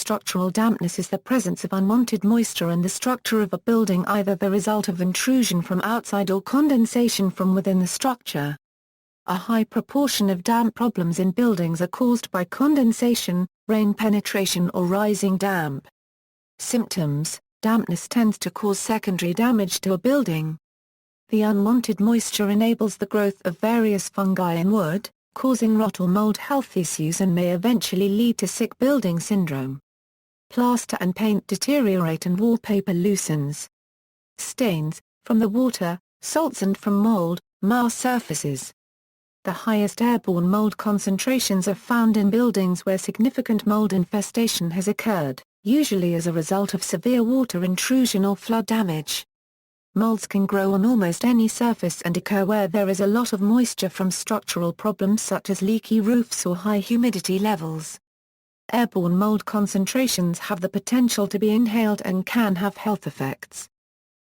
structural dampness is the presence of unwanted moisture in the structure of a building, either the result of intrusion from outside or condensation from within the structure. A high proportion of damp problems in buildings are caused by condensation, rain penetration or rising damp. Symptoms: dampness tends to cause secondary damage to a building. The unwanted moisture enables the growth of various fungi in wood, causing rot or mold health issues and may eventually lead to sick building syndrome. Plaster and paint deteriorate and wallpaper loosens. Stains, from the water, salts and from mold, mar surfaces. The highest airborne mold concentrations are found in buildings where significant mold infestation has occurred, usually as a result of severe water intrusion or flood damage. Molds can grow on almost any surface and occur where there is a lot of moisture from structural problems such as leaky roofs or high humidity levels. Airborne mold concentrations have the potential to be inhaled and can have health effects.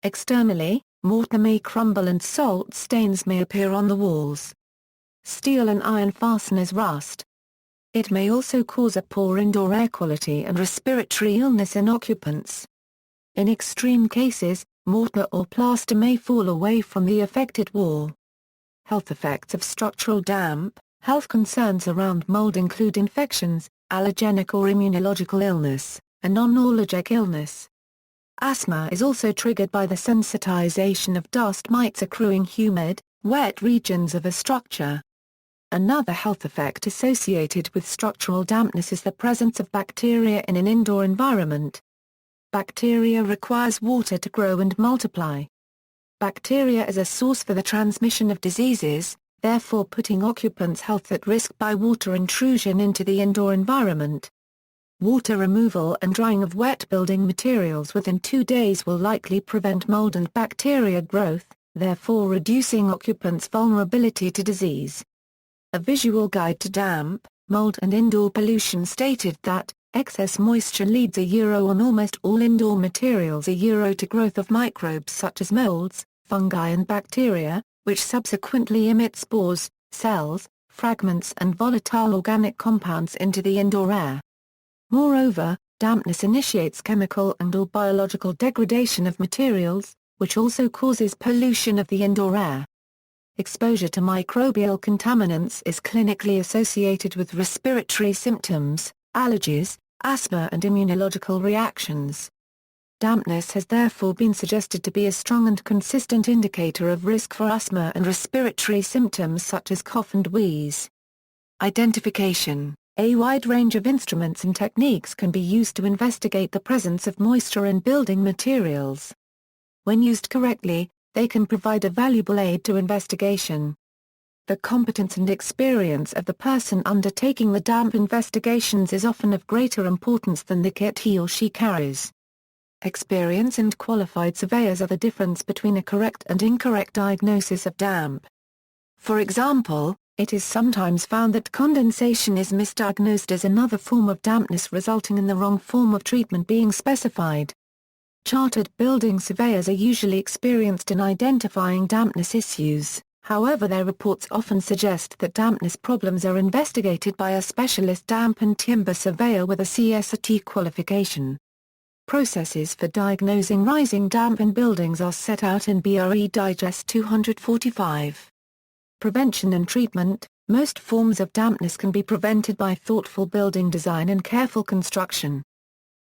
Externally, mortar may crumble and salt stains may appear on the walls. Steel and iron fasteners rust. It may also cause a poor indoor air quality and respiratory illness in occupants. In extreme cases, mortar or plaster may fall away from the affected wall. Health effects of structural damp. Health concerns around mold include infections, allergenic or immunological illness, and non-allergic illness. Asthma is also triggered by the sensitization of dust mites accruing humid, wet regions of a structure. Another health effect associated with structural dampness is the presence of bacteria in an indoor environment. Bacteria requires water to grow and multiply. Bacteria is a source for the transmission of diseases, therefore putting occupants' health at risk by water intrusion into the indoor environment. Water removal and drying of wet building materials within 2 days will likely prevent mold and bacteria growth, therefore reducing occupants' vulnerability to disease. A visual guide to damp, mold and indoor pollution stated that excess moisture leads on almost all indoor materials to growth of microbes such as molds, fungi and bacteria, which subsequently emit spores, cells, fragments and volatile organic compounds into the indoor air. Moreover, dampness initiates chemical and/or biological degradation of materials, which also causes pollution of the indoor air. Exposure to microbial contaminants is clinically associated with respiratory symptoms, allergies, asthma and immunological reactions. Dampness has therefore been suggested to be a strong and consistent indicator of risk for asthma and respiratory symptoms such as cough and wheeze. Identification. A wide range of instruments and techniques can be used to investigate the presence of moisture in building materials. When used correctly, they can provide a valuable aid to investigation. The competence and experience of the person undertaking the damp investigations is often of greater importance than the kit he or she carries. Experience and qualified surveyors are the difference between a correct and incorrect diagnosis of damp. For example, it is sometimes found that condensation is misdiagnosed as another form of dampness, resulting in the wrong form of treatment being specified. Chartered building surveyors are usually experienced in identifying dampness issues. However, their reports often suggest that dampness problems are investigated by a specialist damp and timber surveyor with a CSAT qualification. Processes for diagnosing rising damp in buildings are set out in BRE Digest 245. Prevention and treatment. Most forms of dampness can be prevented by thoughtful building design and careful construction.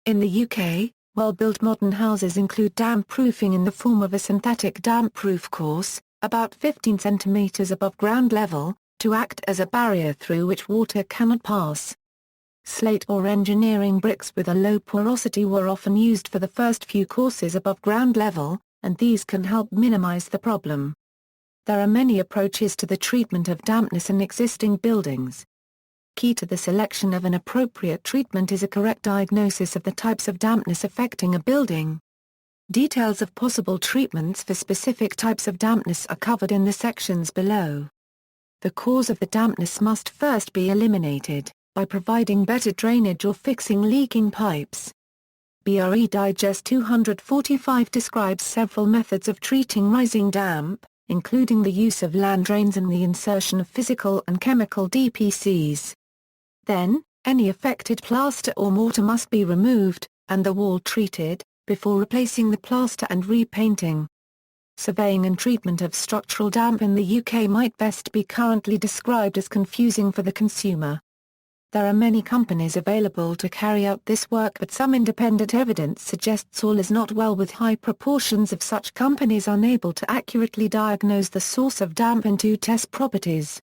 In the UK, well-built modern houses include damp proofing in the form of a synthetic damp-proof course, about 15 centimeters above ground level, to act as a barrier through which water cannot pass. Slate or engineering bricks with a low porosity were often used for the first few courses above ground level, and these can help minimize the problem. There are many approaches to the treatment of dampness in existing buildings. Key to the selection of an appropriate treatment is a correct diagnosis of the types of dampness affecting a building. Details of possible treatments for specific types of dampness are covered in the sections below. The cause of the dampness must first be eliminated, by providing better drainage or fixing leaking pipes. BRE Digest 245 describes several methods of treating rising damp, including the use of land drains and the insertion of physical and chemical DPCs. Then, Any affected plaster or mortar must be removed, and the wall treated, before replacing the plaster and repainting. Surveying and treatment of structural damp in the UK might best be currently described as confusing for the consumer. There are many companies available to carry out this work, but some independent evidence suggests all is not well, with high proportions of such companies unable to accurately diagnose the source of damp and to test properties.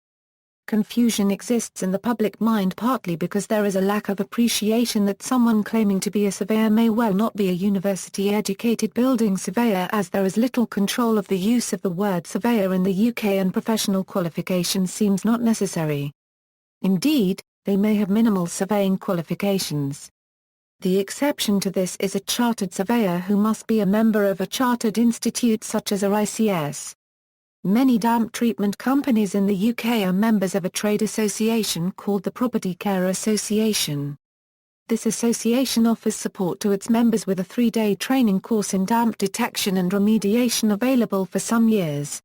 Confusion exists in the public mind partly because there is a lack of appreciation that someone claiming to be a surveyor may well not be a university-educated building surveyor, as there is little control of the use of the word surveyor in the UK and professional qualification seems not necessary. Indeed, they may have minimal surveying qualifications. The exception to this is a chartered surveyor who must be a member of a chartered institute such as RICS. Many damp treatment companies in the UK are members of a trade association called the Property Care Association. This association offers support to its members with a 3-day training course in damp detection and remediation available for some years.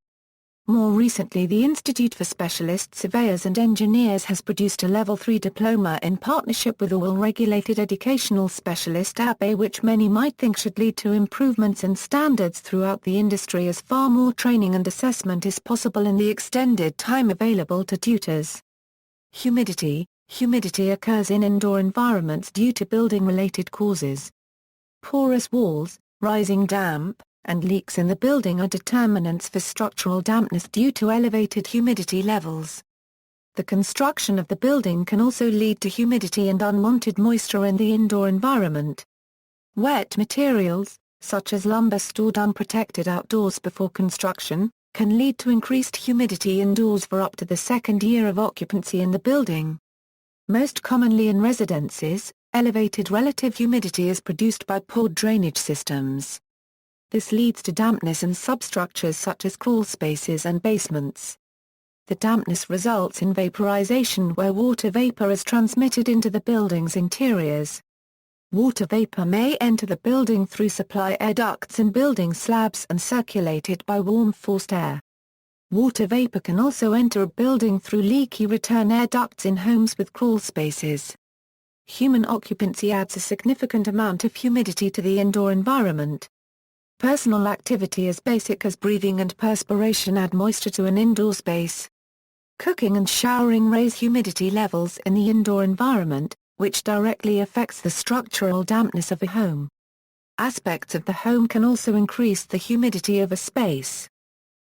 More recently, the Institute for Specialist Surveyors and Engineers has produced a Level 3 diploma in partnership with a well-regulated educational specialist APE, which many might think should lead to improvements in standards throughout the industry, as far more training and assessment is possible in the extended time available to tutors. Humidity. Humidity occurs in indoor environments due to building-related causes. Porous walls, rising damp, and leaks in the building are determinants for structural dampness due to elevated humidity levels. The construction of the building can also lead to humidity and unwanted moisture in the indoor environment. Wet materials, such as lumber stored unprotected outdoors before construction, can lead to increased humidity indoors for up to the second year of occupancy in the building. Most commonly in residences, elevated relative humidity is produced by poor drainage systems. This leads to dampness in substructures such as crawl spaces and basements. The dampness results in vaporization, where water vapor is transmitted into the building's interiors. Water vapor may enter the building through supply air ducts in building slabs and circulate it by warm forced air. Water vapor can also enter a building through leaky return air ducts in homes with crawl spaces. Human occupancy adds a significant amount of humidity to the indoor environment. Personal activity as basic as breathing and perspiration add moisture to an indoor space. Cooking and showering raise humidity levels in the indoor environment, which directly affects the structural dampness of a home. Aspects of the home can also increase the humidity of a space.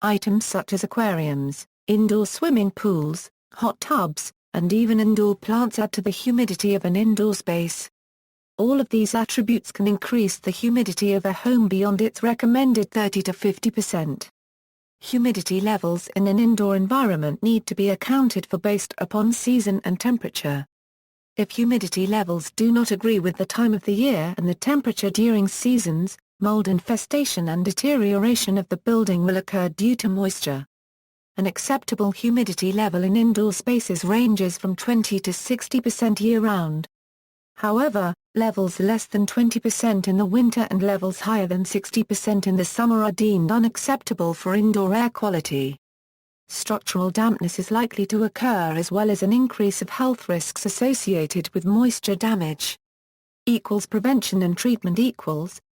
Items such as aquariums, indoor swimming pools, hot tubs, and even indoor plants add to the humidity of an indoor space. All of these attributes can increase the humidity of a home beyond its recommended 30 to 50%. Humidity levels in an indoor environment need to be accounted for based upon season and temperature. If humidity levels do not agree with the time of the year and the temperature during seasons, mold infestation and deterioration of the building will occur due to moisture. An acceptable humidity level in indoor spaces ranges from 20 to 60% year-round. However, levels less than 20% in the winter and levels higher than 60% in the summer are deemed unacceptable for indoor air quality. Structural dampness is likely to occur, as well as an increase of health risks associated with moisture damage. Prevention and treatment.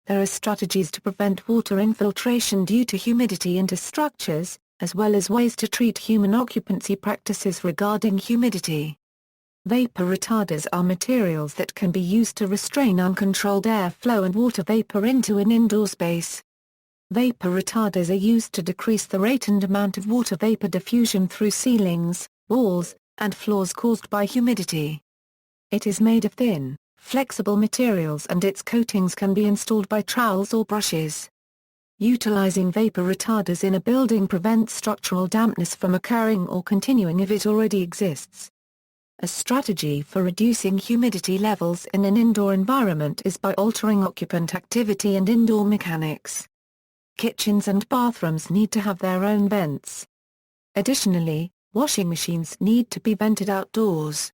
There are strategies to prevent water infiltration due to humidity into structures, as well as ways to treat human occupancy practices regarding humidity. Vapor retarders are materials that can be used to restrain uncontrolled airflow and water vapor into an indoor space. Vapor retarders are used to decrease the rate and amount of water vapor diffusion through ceilings, walls, and floors caused by humidity. It is made of thin, flexible materials, and its coatings can be installed by trowels or brushes. Utilizing vapor retarders in a building prevents structural dampness from occurring or continuing if it already exists. A strategy for reducing humidity levels in an indoor environment is by altering occupant activity and indoor mechanics. Kitchens and bathrooms need to have their own vents. Additionally, washing machines need to be vented outdoors.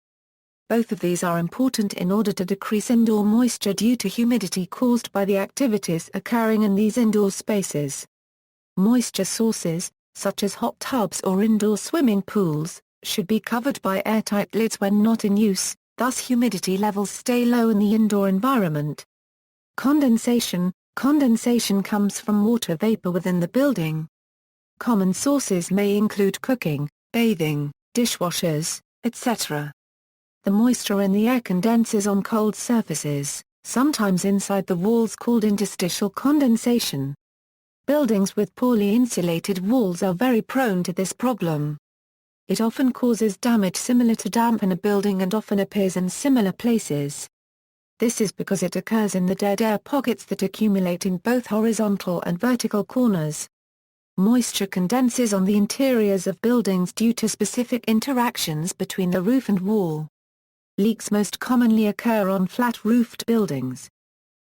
Both of these are important in order to decrease indoor moisture due to humidity caused by the activities occurring in these indoor spaces. Moisture sources, such as hot tubs or indoor swimming pools, should be covered by airtight lids when not in use, thus humidity levels stay low in the indoor environment. Condensation comes from water vapor within the building. Common sources may include cooking, bathing, dishwashers, etc. The moisture in the air condenses on cold surfaces, sometimes inside the walls, called interstitial condensation. Buildings with poorly insulated walls are very prone to this problem. It often causes damage similar to damp in a building and often appears in similar places. This is because it occurs in the dead air pockets that accumulate in both horizontal and vertical corners. Moisture condenses on the interiors of buildings due to specific interactions between the roof and wall. Leaks most commonly occur on flat-roofed buildings.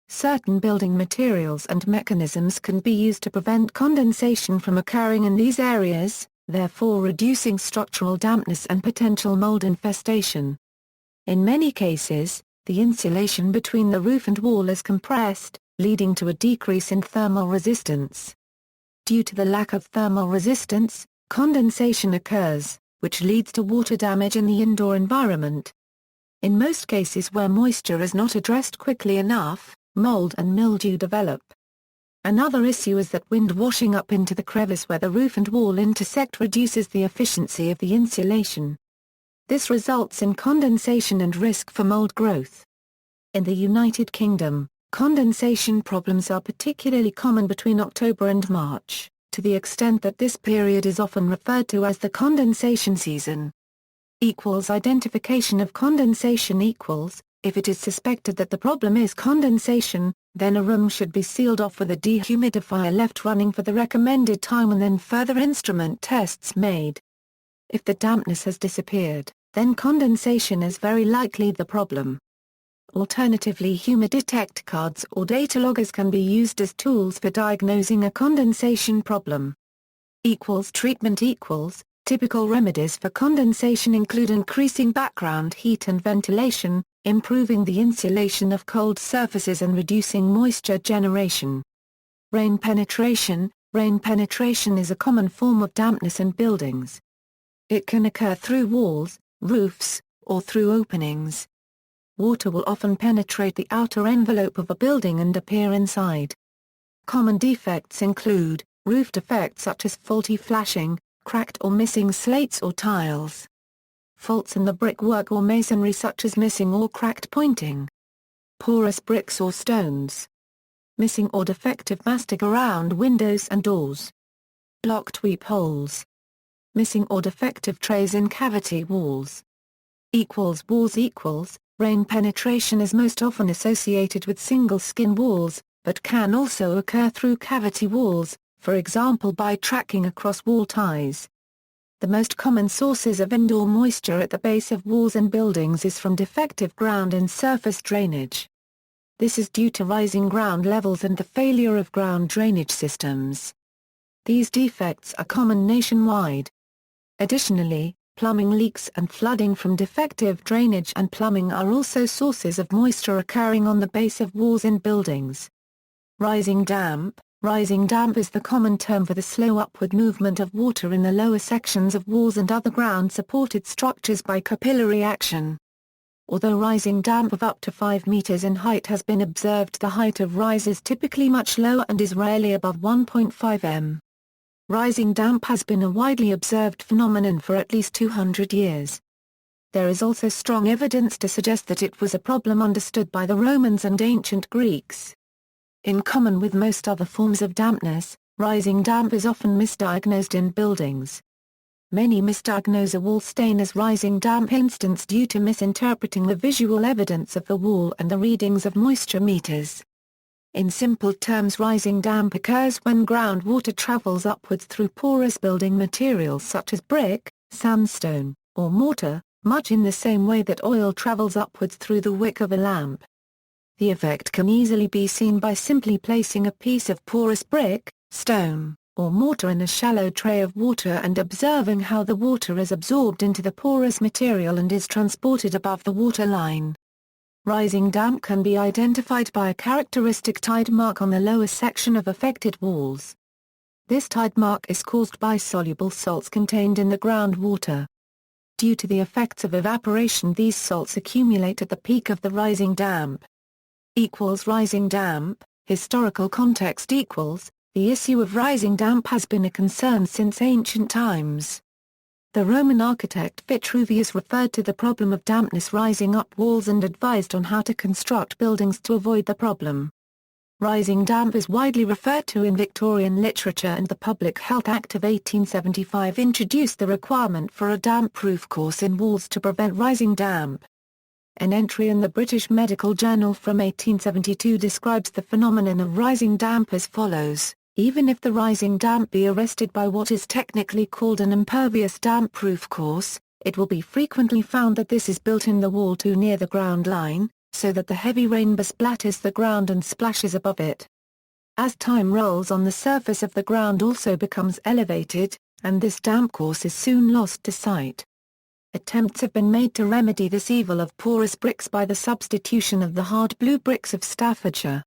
Certain building materials and mechanisms can be used to prevent condensation from occurring in these areas, therefore reducing structural dampness and potential mold infestation. In many cases, the insulation between the roof and wall is compressed, leading to a decrease in thermal resistance. Due to the lack of thermal resistance, condensation occurs, which leads to water damage in the indoor environment. In most cases where moisture is not addressed quickly enough, mold and mildew develop. Another issue is that wind washing up into the crevice where the roof and wall intersect reduces the efficiency of the insulation. This results in condensation and risk for mold growth. In the United Kingdom, condensation problems are particularly common between October and March, to the extent that this period is often referred to as the condensation season. Identification of condensation equals, if it is suspected that the problem is condensation, then a room should be sealed off with a dehumidifier left running for the recommended time and then further instrument tests made. If the dampness has disappeared, then condensation is very likely the problem. Alternatively, humiditect cards or data loggers can be used as tools for diagnosing a condensation problem. Treatment typical remedies for condensation include increasing background heat and ventilation, improving the insulation of cold surfaces and reducing moisture generation. Rain penetration is a common form of dampness in buildings. It can occur through walls, roofs, or through openings. Water will often penetrate the outer envelope of a building and appear inside. Common defects include roof defects such as faulty flashing, cracked or missing slates or tiles. Faults in the brickwork or masonry such as missing or cracked pointing. Porous bricks or stones. Missing or defective mastic around windows and doors. Blocked weep holes. Missing or defective trays in cavity walls. Walls. Rain penetration is most often associated with single-skin walls, but can also occur through cavity walls, for example by tracking across wall ties. The most common sources of indoor moisture at the base of walls and buildings is from defective ground and surface drainage. This is due to rising ground levels and the failure of ground drainage systems. These defects are common nationwide. Additionally, plumbing leaks and flooding from defective drainage and plumbing are also sources of moisture occurring on the base of walls in buildings. Rising damp is the common term for the slow upward movement of water in the lower sections of walls and other ground-supported structures by capillary action. Although rising damp of up to 5 meters in height has been observed, the height of rise is typically much lower and is rarely above 1.5 m. Rising damp has been a widely observed phenomenon for at least 200 years. There is also strong evidence to suggest that it was a problem understood by the Romans and ancient Greeks. In common with most other forms of dampness, rising damp is often misdiagnosed in buildings. Many misdiagnose a wall stain as rising damp instance due to misinterpreting the visual evidence of the wall and the readings of moisture meters. In simple terms, rising damp occurs when groundwater travels upwards through porous building materials such as brick, sandstone, or mortar, much in the same way that oil travels upwards through the wick of a lamp. The effect can easily be seen by simply placing a piece of porous brick, stone, or mortar in a shallow tray of water and observing how the water is absorbed into the porous material and is transported above the water line. Rising damp can be identified by a characteristic tide mark on the lower section of affected walls. This tide mark is caused by soluble salts contained in the groundwater. due to the effects of evaporation. These salts accumulate at the peak of the rising damp. Rising damp, historical context. The issue of rising damp has been a concern since ancient times. The Roman architect Vitruvius referred to the problem of dampness rising up walls and advised on how to construct buildings to avoid the problem. Rising damp is widely referred to in Victorian literature, and the Public Health Act of 1875 introduced the requirement for a damp-proof course in walls to prevent rising damp. An entry in the British Medical Journal from 1872 describes the phenomenon of rising damp as follows: even if the rising damp be arrested by what is technically called an impervious damp-proof course, it will be frequently found that this is built in the wall too near the ground line, so that the heavy rain besplatters the ground and splashes above it. As time rolls on, the surface of the ground also becomes elevated, and this damp course is soon lost to sight. Attempts have been made to remedy this evil of porous bricks by the substitution of the hard blue bricks of Staffordshire.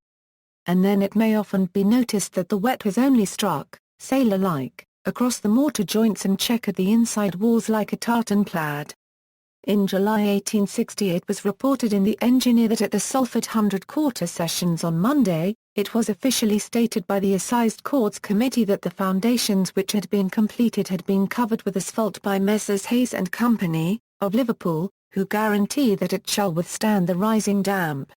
And then it may often be noticed that the wet has only struck, sailor-like, across the mortar joints and checkered the inside walls like a tartan plaid. In July 1860 it was reported in the Engineer that at the Salford 100 Quarter Sessions on Monday, it was officially stated by the Assize Courts Committee that the foundations which had been completed had been covered with asphalt by Messrs Hayes and Company, of Liverpool, who guarantee that it shall withstand the rising damp.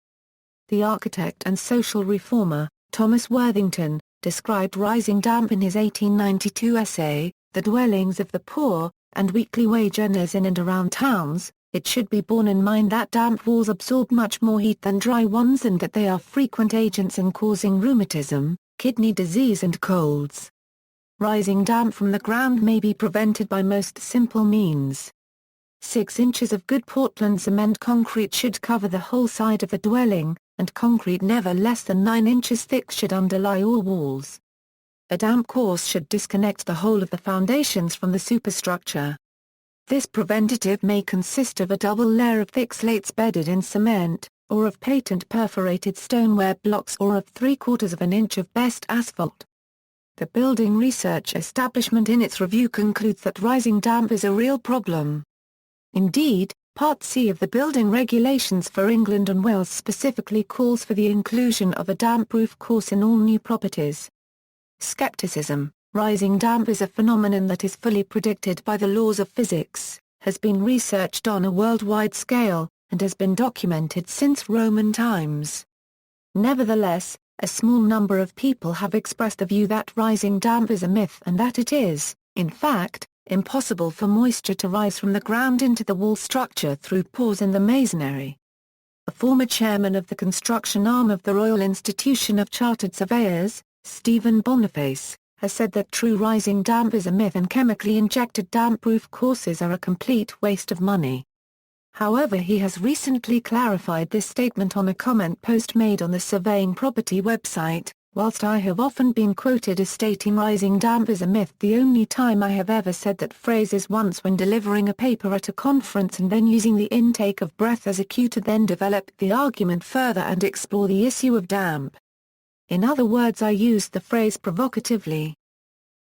The architect and social reformer, Thomas Worthington, described rising damp in his 1892 essay, The Dwellings of the Poor and Weekly Wage Earners in and Around Towns. It should be borne in mind that damp walls absorb much more heat than dry ones, and that they are frequent agents in causing rheumatism, kidney disease and colds. Rising damp from the ground may be prevented by most simple means. 6 inches of good Portland cement concrete should cover the whole side of the dwelling, and concrete never less than 9 inches thick should underlie all walls. A damp course should disconnect the whole of the foundations from the superstructure. This preventative may consist of a double layer of thick slates bedded in cement, or of patent perforated stoneware blocks, or of 3/4 of an inch of best asphalt. The Building Research Establishment in its review concludes that rising damp is a real problem. Indeed, Part C of the Building Regulations for England and Wales specifically calls for the inclusion of a damp-proof course in all new properties. Skepticism: rising damp is a phenomenon that is fully predicted by the laws of physics, has been researched on a worldwide scale, and has been documented since Roman times. Nevertheless, a small number of people have expressed the view that rising damp is a myth, and that it is, in fact, impossible for moisture to rise from the ground into the wall structure through pores in the masonry. A former chairman of the construction arm of the Royal Institution of Chartered Surveyors, Stephen Boniface, has said that true rising damp is a myth and chemically injected damp-proof courses are a complete waste of money. However, he has recently clarified this statement on a comment post made on the Surveying Property website. Whilst I have often been quoted as stating rising damp is a myth, the only time I have ever said that phrase is once when delivering a paper at a conference and then using the intake of breath as a cue to then develop the argument further and explore the issue of damp. In other words, I used the phrase provocatively.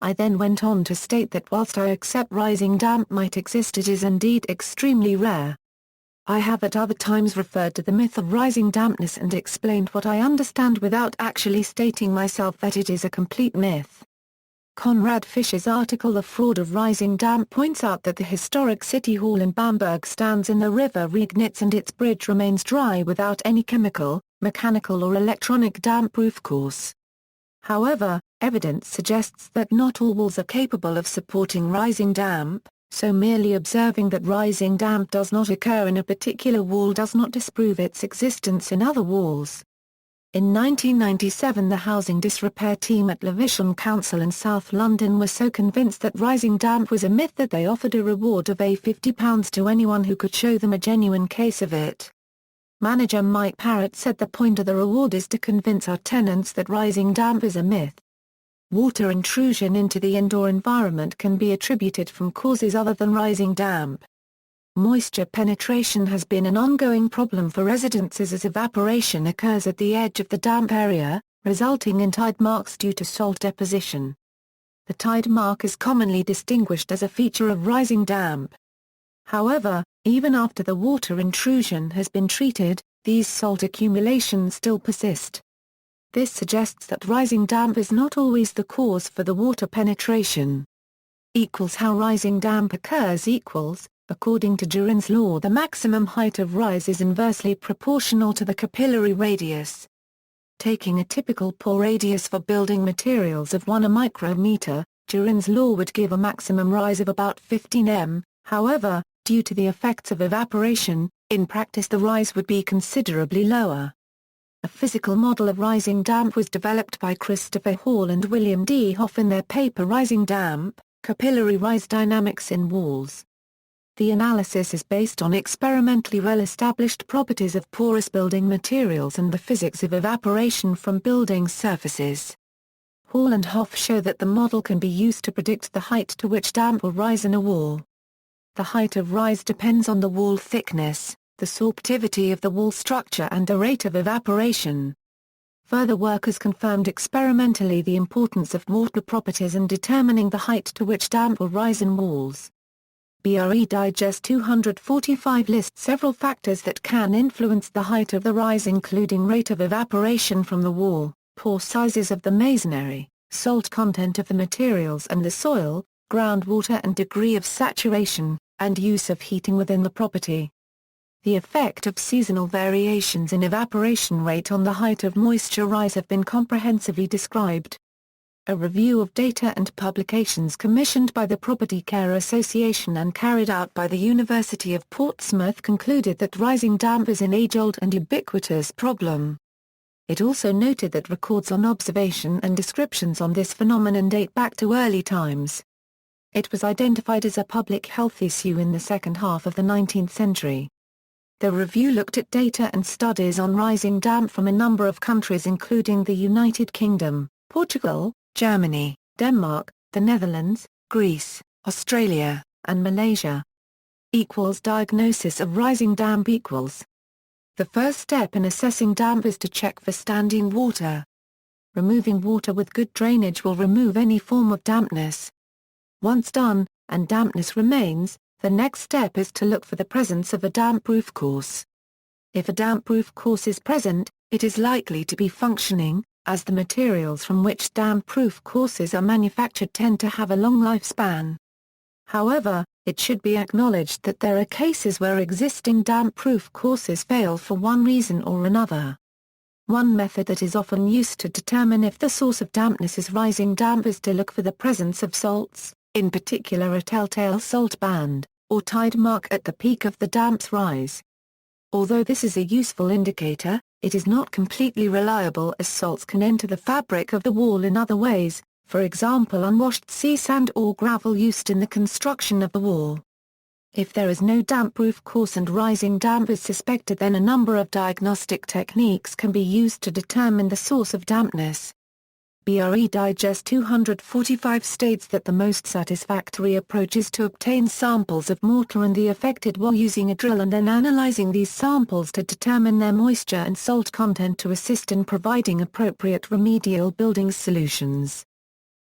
I then went on to state that whilst I accept rising damp might exist, it is indeed extremely rare. I have at other times referred to the myth of rising dampness and explained what I understand without actually stating myself that it is a complete myth. Conrad Fisher's article The Fraud of Rising Damp points out that the historic City Hall in Bamberg stands in the River Regnitz and its bridge remains dry without any chemical, mechanical or electronic damp-proof course. However, evidence suggests that not all walls are capable of supporting rising damp, so merely observing that rising damp does not occur in a particular wall does not disprove its existence in other walls. In 1997, the housing disrepair team at Lewisham Council in South London were so convinced that rising damp was a myth that they offered a reward of £50 to anyone who could show them a genuine case of it. Manager Mike Parrott said the point of the reward is to convince our tenants that rising damp is a myth. Water intrusion into the indoor environment can be attributed from causes other than rising damp. Moisture penetration has been an ongoing problem for residences as evaporation occurs at the edge of the damp area, resulting in tide marks due to salt deposition. The tide mark is commonly distinguished as a feature of rising damp. However, even after the water intrusion has been treated, these salt accumulations still persist. This suggests that rising damp is not always the cause for the water penetration. How rising damp occurs equals, according to Durin's law, the maximum height of rise is inversely proportional to the capillary radius. Taking a typical pore radius for building materials of 1 micrometer, Durin's law would give a maximum rise of about 15 m. However, due to the effects of evaporation, in practice the rise would be considerably lower. A physical model of rising damp was developed by Christopher Hall and William D. Hoff in their paper Rising Damp, Capillary Rise Dynamics in Walls. The analysis is based on experimentally well-established properties of porous building materials and the physics of evaporation from building surfaces. Hall and Hoff show that the model can be used to predict the height to which damp will rise in a wall. The height of rise depends on the wall thickness, the sorptivity of the wall structure and the rate of evaporation. Further work has confirmed experimentally the importance of mortar properties in determining the height to which damp will rise in walls. BRE Digest 245 lists several factors that can influence the height of the rise, including rate of evaporation from the wall, pore sizes of the masonry, salt content of the materials and the soil, groundwater and degree of saturation, and use of heating within the property. The effect of seasonal variations in evaporation rate on the height of moisture rise have been comprehensively described. A review of data and publications commissioned by the Property Care Association and carried out by the University of Portsmouth concluded that rising damp is an age-old and ubiquitous problem. It also noted that records on observation and descriptions on this phenomenon date back to early times. It was identified as a public health issue in the second half of the 19th century. The review looked at data and studies on rising damp from a number of countries including the United Kingdom, Portugal, Germany, Denmark, the Netherlands, Greece, Australia, and Malaysia. Diagnosis of rising damp equals. The first step in assessing damp is to check for standing water. Removing water with good drainage will remove any form of dampness. Once done, and dampness remains, the next step is to look for the presence of a damp-proof course. If a damp-proof course is present, it is likely to be functioning, as the materials from which damp-proof courses are manufactured tend to have a long lifespan. However, it should be acknowledged that there are cases where existing damp-proof courses fail for one reason or another. One method that is often used to determine if the source of dampness is rising damp is to look for the presence of salts, in particular a telltale salt band, or tide mark at the peak of the damp's rise. Although this is a useful indicator, it is not completely reliable as salts can enter the fabric of the wall in other ways, for example unwashed sea sand or gravel used in the construction of the wall. If there is no damp-proof course and rising damp is suspected, then a number of diagnostic techniques can be used to determine the source of dampness. BRE Digest 245 states that the most satisfactory approach is to obtain samples of mortar and the affected wall using a drill and then analyzing these samples to determine their moisture and salt content to assist in providing appropriate remedial building solutions.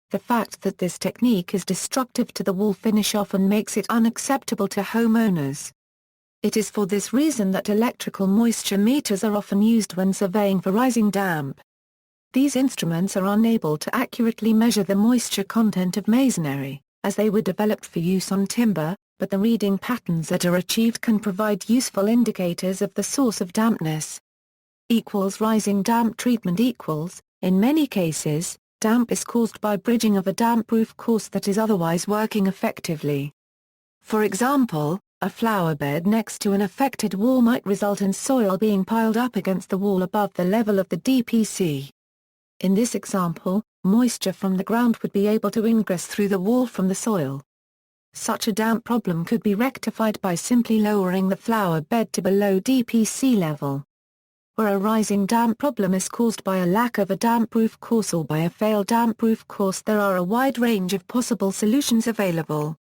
The fact that this technique is destructive to the wall finish often makes it unacceptable to homeowners. It is for this reason that electrical moisture meters are often used when surveying for rising damp. These instruments are unable to accurately measure the moisture content of masonry, as they were developed for use on timber, but the reading patterns that are achieved can provide useful indicators of the source of dampness. Rising damp treatment equals, in many cases, damp is caused by bridging of a damp-proof course that is otherwise working effectively. For example, a flower bed next to an affected wall might result in soil being piled up against the wall above the level of the DPC. In this example, moisture from the ground would be able to ingress through the wall from the soil. Such a damp problem could be rectified by simply lowering the flower bed to below DPC level. Where a rising damp problem is caused by a lack of a damp-proof course or by a failed damp-proof course, there are a wide range of possible solutions available.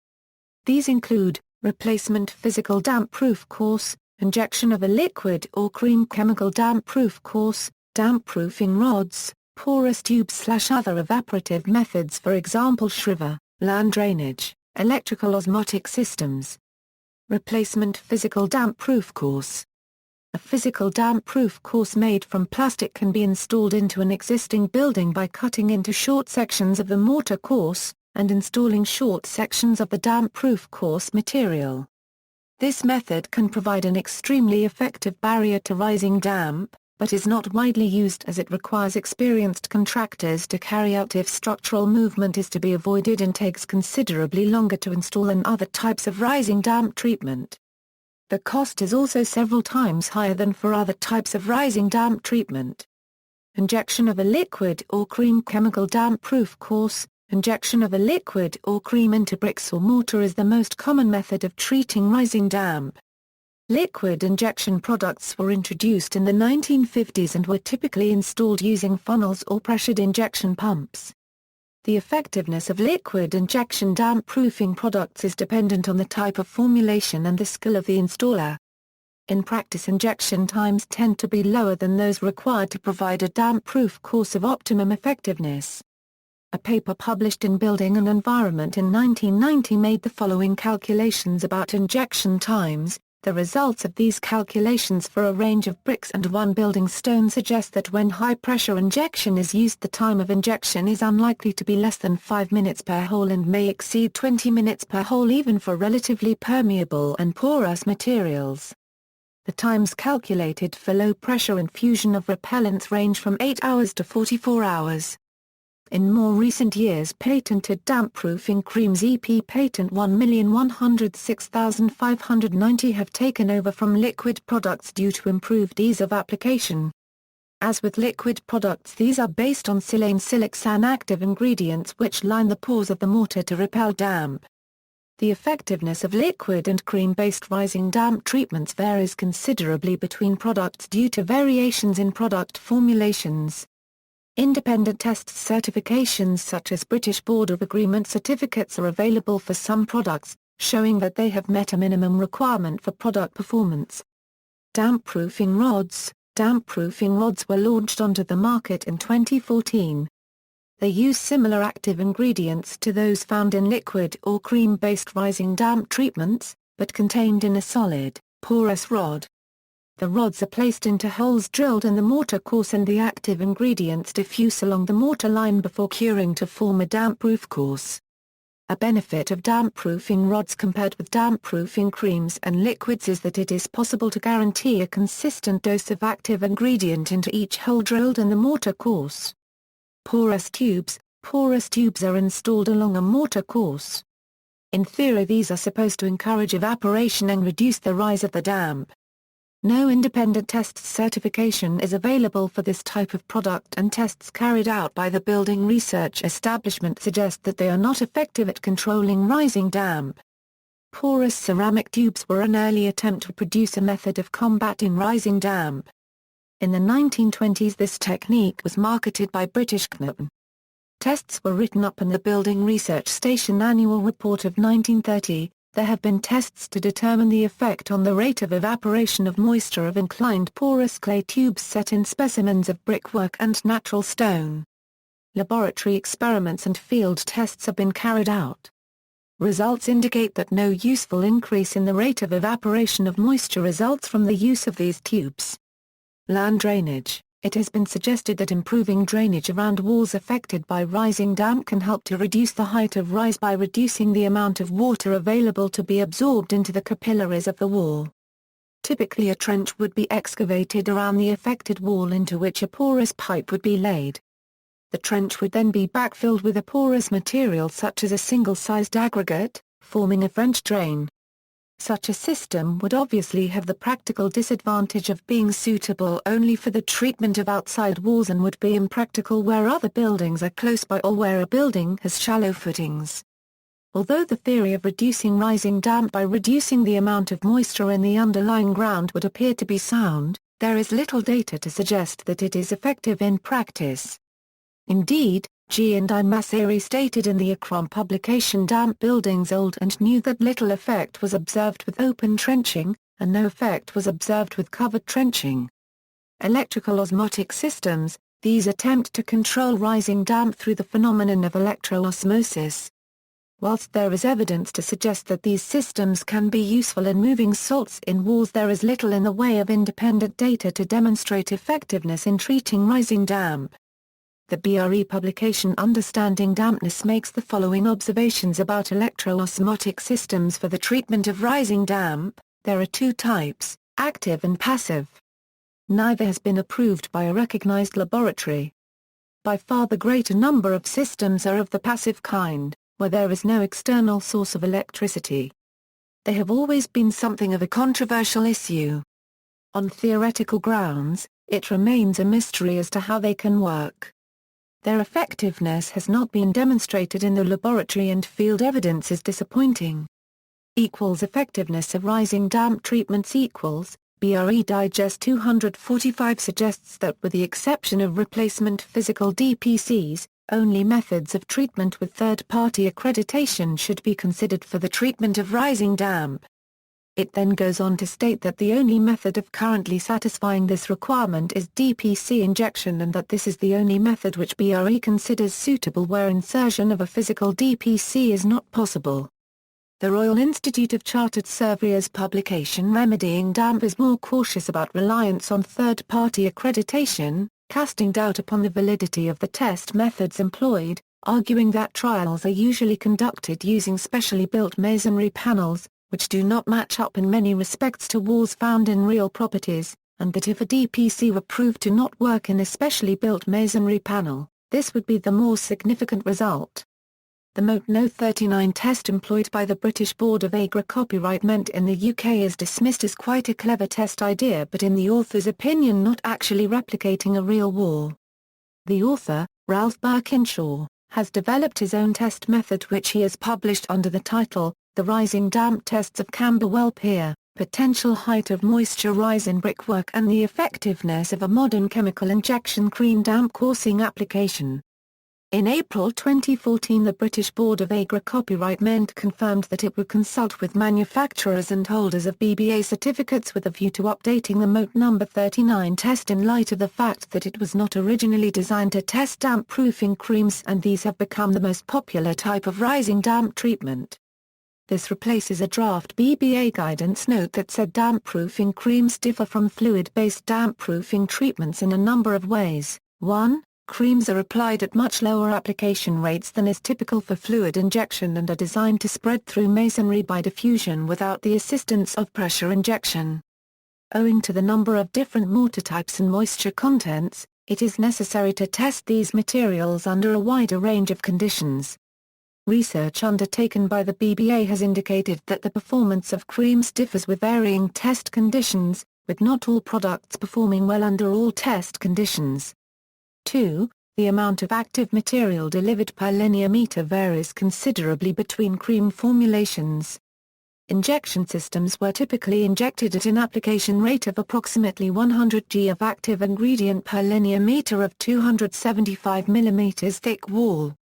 These include replacement physical damp-proof course, injection of a liquid or cream chemical damp-proof course, damp-proofing rods, porous tubes/other evaporative methods, for example shriver, land drainage, electrical osmotic systems. Replacement physical damp-proof course. A physical damp-proof course made from plastic can be installed into an existing building by cutting into short sections of the mortar course, and installing short sections of the damp-proof course material. This method can provide an extremely effective barrier to rising damp, but is not widely used as it requires experienced contractors to carry out if structural movement is to be avoided and takes considerably longer to install than other types of rising damp treatment. The cost is also several times higher than for other types of rising damp treatment. Injection of a liquid or cream chemical damp-proof course. Injection of a liquid or cream into bricks or mortar is the most common method of treating rising damp. Liquid injection products were introduced in the 1950s and were typically installed using funnels or pressured injection pumps. The effectiveness of liquid injection damp-proofing products is dependent on the type of formulation and the skill of the installer. In practice, injection times tend to be lower than those required to provide a damp-proof course of optimum effectiveness. A paper published in Building and Environment in 1990 made the following calculations about injection times. The results of these calculations for a range of bricks and one building stone suggest that when high-pressure injection is used, the time of injection is unlikely to be less than 5 minutes per hole and may exceed 20 minutes per hole even for relatively permeable and porous materials. The times calculated for low-pressure infusion of repellents range from 8 hours to 44 hours. In more recent years, patented damp-proofing creams EP patent 1,106,590 have taken over from liquid products due to improved ease of application. As with liquid products, these are based on silane siloxane active ingredients which line the pores of the mortar to repel damp. The effectiveness of liquid and cream-based rising damp treatments varies considerably between products due to variations in product formulations. Independent test certifications such as British Board of Agreement certificates are available for some products, showing that they have met a minimum requirement for product performance. Damp-proofing rods. Damp-proofing rods were launched onto the market in 2014. They use similar active ingredients to those found in liquid or cream-based rising damp treatments, but contained in a solid, porous rod. The rods are placed into holes drilled in the mortar course and the active ingredients diffuse along the mortar line before curing to form a damp-proof course. A benefit of damp-proofing rods compared with damp-proofing creams and liquids is that it is possible to guarantee a consistent dose of active ingredient into each hole drilled in the mortar course. Porous tubes. Porous tubes are installed along a mortar course. In theory, these are supposed to encourage evaporation and reduce the rise of the damp. No independent test certification is available for this type of product, and tests carried out by the building research establishment suggest that they are not effective at controlling rising damp. Porous ceramic tubes were an early attempt to produce a method of combating rising damp. In the 1920s, this technique was marketed by British CNAP. Tests were written up in the Building Research Station Annual Report of 1930. There have been tests to determine the effect on the rate of evaporation of moisture of inclined porous clay tubes set in specimens of brickwork and natural stone. Laboratory experiments and field tests have been carried out. Results indicate that no useful increase in the rate of evaporation of moisture results from the use of these tubes. Land drainage. It has been suggested that improving drainage around walls affected by rising damp can help to reduce the height of rise by reducing the amount of water available to be absorbed into the capillaries of the wall. Typically, a trench would be excavated around the affected wall into which a porous pipe would be laid. The trench would then be backfilled with a porous material such as a single-sized aggregate, forming a French drain. Such a system would obviously have the practical disadvantage of being suitable only for the treatment of outside walls and would be impractical where other buildings are close by or where a building has shallow footings. Although the theory of reducing rising damp by reducing the amount of moisture in the underlying ground would appear to be sound, there is little data to suggest that it is effective in practice. Indeed, G&I Masseri stated in the ACROM publication Damp Buildings Old and New that little effect was observed with open trenching, and no effect was observed with covered trenching. Electrical osmotic systems. These attempt to control rising damp through the phenomenon of electro-osmosis. Whilst there is evidence to suggest that these systems can be useful in moving salts in walls, there is little in the way of independent data to demonstrate effectiveness in treating rising damp. The BRE publication Understanding Dampness makes the following observations about electro-osmotic systems for the treatment of rising damp. There are two types, active and passive. Neither has been approved by a recognized laboratory. By far the greater number of systems are of the passive kind, where there is no external source of electricity. They have always been something of a controversial issue. On theoretical grounds, it remains a mystery as to how they can work. Their effectiveness has not been demonstrated in the laboratory and field evidence is disappointing. Effectiveness of rising damp treatments equals, BRE Digest 245 suggests that with the exception of replacement physical DPCs, only methods of treatment with third-party accreditation should be considered for the treatment of rising damp. It then goes on to state that the only method of currently satisfying this requirement is DPC injection and that this is the only method which BRE considers suitable where insertion of a physical DPC is not possible. The Royal Institute of Chartered Surveyors publication Remedying Damp is more cautious about reliance on third-party accreditation, casting doubt upon the validity of the test methods employed, arguing that trials are usually conducted using specially built masonry panels, which do not match up in many respects to walls found in real properties, and that if a DPC were proved to not work in a specially built masonry panel, this would be the more significant result. The Moat No 39 test employed by the British Board of Agricopyright in the UK is dismissed as quite a clever test idea but in the author's opinion not actually replicating a real wall. The author, Ralph Birkinshaw, has developed his own test method which he has published under the title, The Rising Damp Tests of Camberwell Pier, Potential Height of Moisture Rise in Brickwork and the Effectiveness of a Modern Chemical Injection Cream Damp Coursing Application. In April 2014 the British Board of Agricopyright confirmed that it would consult with manufacturers and holders of BBA certificates with a view to updating the Moat No. 39 test in light of the fact that it was not originally designed to test damp-proofing creams and these have become the most popular type of rising damp treatment. This replaces a draft BBA guidance note that said damp-proofing creams differ from fluid-based damp-proofing treatments in a number of ways. 1. Creams are applied at much lower application rates than is typical for fluid injection and are designed to spread through masonry by diffusion without the assistance of pressure injection. Owing to the number of different mortar types and moisture contents, it is necessary to test these materials under a wider range of conditions. Research undertaken by the BBA has indicated that the performance of creams differs with varying test conditions, with not all products performing well under all test conditions. 2. The amount of active material delivered per linear meter varies considerably between cream formulations. Injection systems were typically injected at an application rate of approximately 100 g of active ingredient per linear meter of 275 mm thick wall.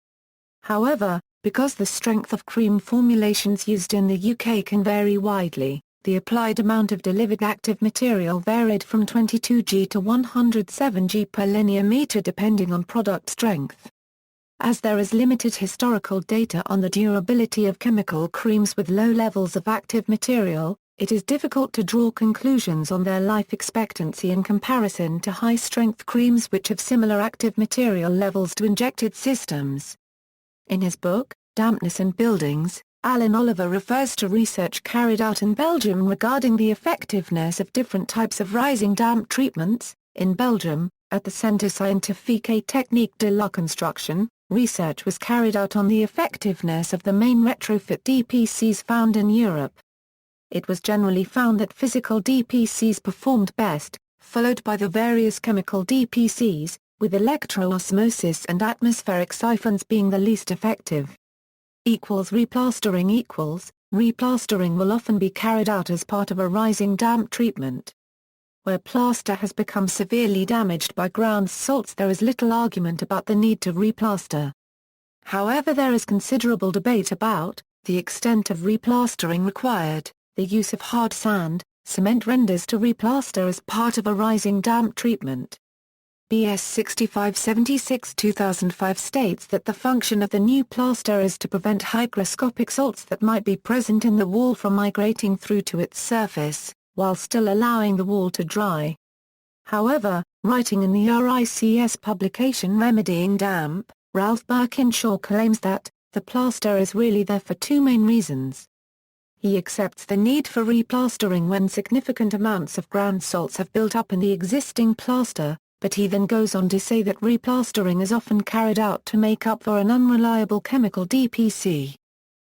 However, because the strength of cream formulations used in the UK can vary widely, the applied amount of delivered active material varied from 22 g to 107 g per linear meter depending on product strength. As there is limited historical data on the durability of chemical creams with low levels of active material, it is difficult to draw conclusions on their life expectancy in comparison to high-strength creams which have similar active material levels to injected systems. In his book, Dampness in Buildings, Alan Oliver refers to research carried out in Belgium regarding the effectiveness of different types of rising damp treatments. In Belgium, at the Centre Scientifique et Technique de la Construction, research was carried out on the effectiveness of the main retrofit DPCs found in Europe. It was generally found that physical DPCs performed best, followed by the various chemical DPCs, with electroosmosis and atmospheric siphons being the least effective. Replastering Replastering will often be carried out as part of a rising damp treatment. Where plaster has become severely damaged by ground salts there is little argument about the need to replaster. However, there is considerable debate about the extent of replastering required. The use of hard sand, cement renders to replaster as part of a rising damp treatment. BS 6576-2005 states that the function of the new plaster is to prevent hygroscopic salts that might be present in the wall from migrating through to its surface, while still allowing the wall to dry. However, writing in the RICS publication Remedying Damp, Ralph Birkinshaw claims that the plaster is really there for two main reasons. He accepts the need for replastering when significant amounts of ground salts have built up in the existing plaster, but he then goes on to say that replastering is often carried out to make up for an unreliable chemical DPC.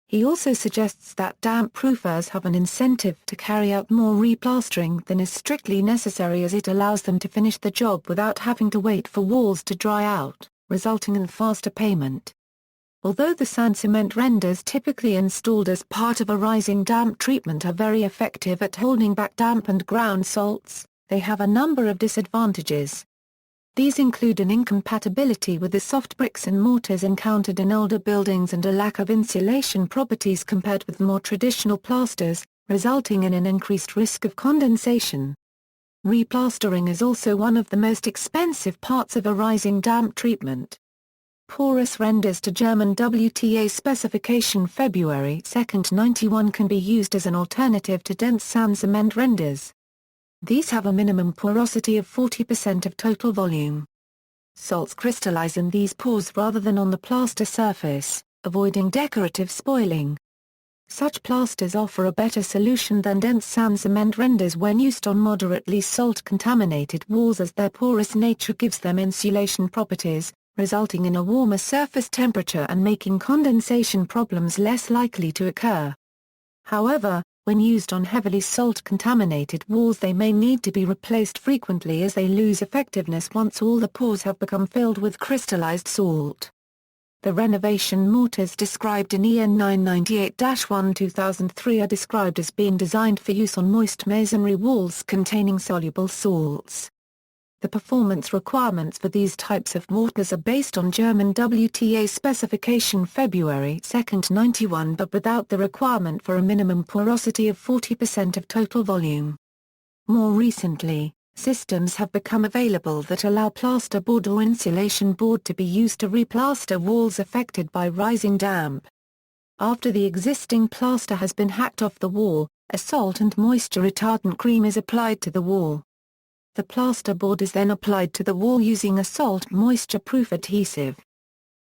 He also suggests that damp-proofers have an incentive to carry out more replastering than is strictly necessary, as it allows them to finish the job without having to wait for walls to dry out, resulting in faster payment. Although the sand cement renders typically installed as part of a rising damp treatment are very effective at holding back damp and ground salts, they have a number of disadvantages. These include an incompatibility with the soft bricks and mortars encountered in older buildings and a lack of insulation properties compared with more traditional plasters, resulting in an increased risk of condensation. Replastering is also one of the most expensive parts of a rising damp treatment. Porous renders to German WTA specification February 2, 91 can be used as an alternative to dense sand cement renders. These have a minimum porosity of 40% of total volume. Salts crystallize in these pores rather than on the plaster surface, avoiding decorative spoiling. Such plasters offer a better solution than dense sand cement renders when used on moderately salt-contaminated walls, as their porous nature gives them insulation properties, resulting in a warmer surface temperature and making condensation problems less likely to occur. However, when used on heavily salt-contaminated walls, they may need to be replaced frequently as they lose effectiveness once all the pores have become filled with crystallized salt. The renovation mortars described in EN 998-1 2003 are described as being designed for use on moist masonry walls containing soluble salts. The performance requirements for these types of mortars are based on German WTA specification February 2, 91, but without the requirement for a minimum porosity of 40% of total volume. More recently, systems have become available that allow plasterboard or insulation board to be used to replaster walls affected by rising damp. After the existing plaster has been hacked off the wall, a salt and moisture retardant cream is applied to the wall. The plasterboard is then applied to the wall using a salt moisture-proof adhesive.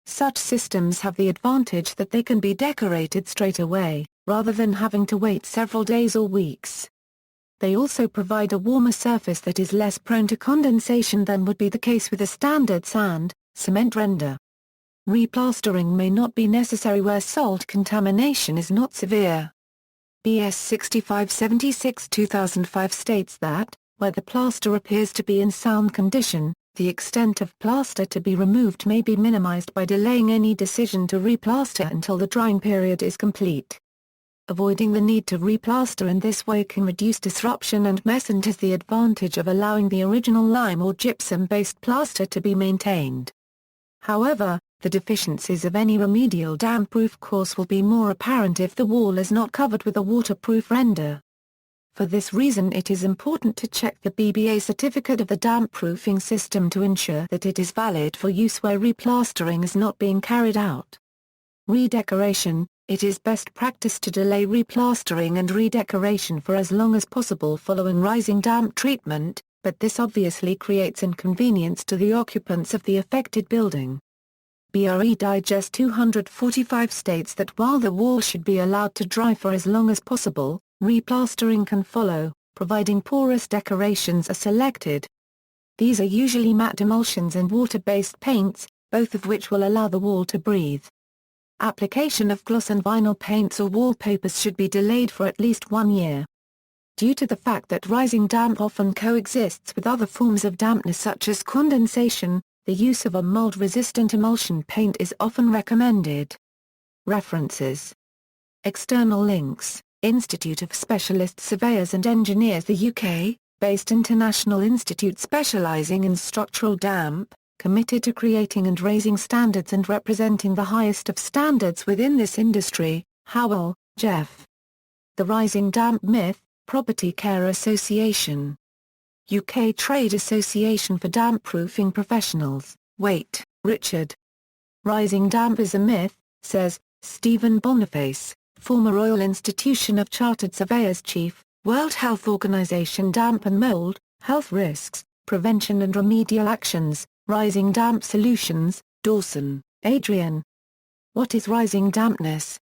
Such systems have the advantage that they can be decorated straight away, rather than having to wait several days or weeks. They also provide a warmer surface that is less prone to condensation than would be the case with a standard sand, cement render. Replastering may not be necessary where salt contamination is not severe. BS 6576-2005 states that, where the plaster appears to be in sound condition, the extent of plaster to be removed may be minimized by delaying any decision to replaster until the drying period is complete. Avoiding the need to replaster in this way can reduce disruption and mess and has the advantage of allowing the original lime or gypsum-based plaster to be maintained. However, the deficiencies of any remedial damp-proof course will be more apparent if the wall is not covered with a waterproof render. For this reason, it is important to check the BBA certificate of the damp-proofing system to ensure that it is valid for use where replastering is not being carried out. Redecoration: it is best practice to delay replastering and redecoration for as long as possible following rising damp treatment, but this obviously creates inconvenience to the occupants of the affected building. BRE Digest 245 states that while the wall should be allowed to dry for as long as possible, replastering can follow, providing porous decorations are selected. These are usually matte emulsions and water-based paints, both of which will allow the wall to breathe. Application of gloss and vinyl paints or wallpapers should be delayed for at least 1 year. Due to the fact that rising damp often coexists with other forms of dampness such as condensation, the use of a mold-resistant emulsion paint is often recommended. References. External links: Institute of Specialist Surveyors and Engineers, the UK, based international institute specialising in structural damp, committed to creating and raising standards and representing the highest of standards within this industry. Howell, Jeff. The Rising Damp Myth, Property Care Association. UK Trade Association for Damp-Proofing Professionals, Waite, Richard. Rising damp is a myth, says Stephen Boniface, former Royal Institution of Chartered Surveyors Chief, World Health Organization. Damp and Mold, Health Risks, Prevention and Remedial Actions, Rising Damp Solutions, Dawson, Adrian. What is rising dampness?